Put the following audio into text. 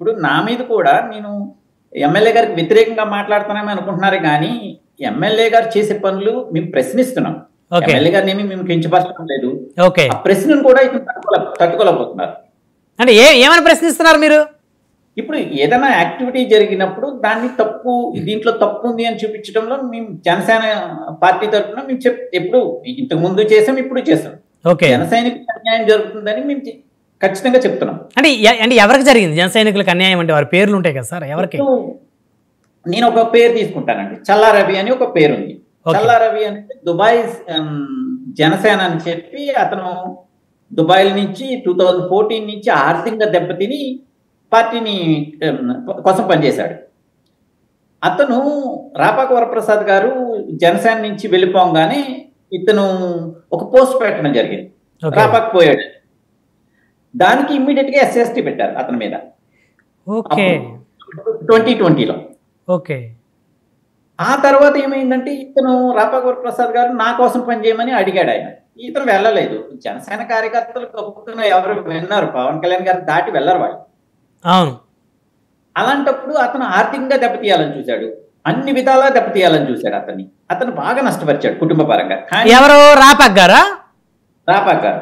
ఇప్పుడు నా మీద కూడా నేను ఎమ్మెల్యే గారికి వ్యతిరేకంగా మాట్లాడుతున్నామని అనుకుంటున్నారు కానీ ఎమ్మెల్యే గారు చేసే పనులు మేము ప్రశ్నిస్తున్నాం. ఎమ్మెల్యే గారిని ఏమి మేము కించపరచడం లేదు. ఆ ప్రశ్నను కూడా ఇతను తట్టుకోలేకపోతున్నారు. అంటే ఏమని ప్రశ్నిస్తున్నారు మీరు? ఇప్పుడు ఏదైనా యాక్టివిటీ జరిగినప్పుడు దాన్ని తప్పు, దీంట్లో తప్పు ఉంది అని చూపించడంలో మేము జనసేన పార్టీ తరఫున మేము ఎప్పుడు ఇంతకు ముందు చేసాం, ఇప్పుడు చేసాం. జన సైనికులకు అన్యాయం జరుగుతుందని మేము ఖచ్చితంగా చెప్తున్నాం. అంటే ఎవరికి జరిగింది జన సైనికులకు అన్యాయం? అంటే వారి పేర్లు ఉంటాయి కదా సార్, ఎవరికి? నేను ఒక పేరు తీసుకుంటానండి. చల్లా రవి అని ఒక పేరు ఉంది. చల్లా రవి అంటే దుబాయ్ జనసేన అని చెప్పి అతను దుబాయ్ నుంచి 2014 నుంచి ఆర్థికంగా దెబ్బతిని పార్టీని కోసం పనిచేశాడు. అతను రాపాక వరప్రసాద్ గారు జనసేన నుంచి వెళ్ళిపోగానే ఇతను ఒక పోస్ట్ పెట్టడం జరిగింది. రాపాక పోయాడు, దానికి ఇమ్మీడియట్ గా SST పెట్టారు అతని మీద 2020లో. ఆ తర్వాత ఏమైందంటే ఇతను రాపాక వరప్రసాద్ గారు నా కోసం పనిచేయమని అడిగాడు. ఆయన ఇతను వెళ్ళలేదు. జనసేన కార్యకర్తలు ఎవరు విన్నారు, పవన్ కళ్యాణ్ గారు దాటి వెళ్ళరు వాళ్ళు. అలాంటప్పుడు అతను ఆర్థికంగా దెబ్బతీయాలని చూశాడు, అన్ని విధాలా దెబ్బతీయాలని చూశాడు. అతను బాగా నష్టపరిచాడు కుటుంబ పరంగా. ఎవరు? రాపాక గారా? రాపాక గారు.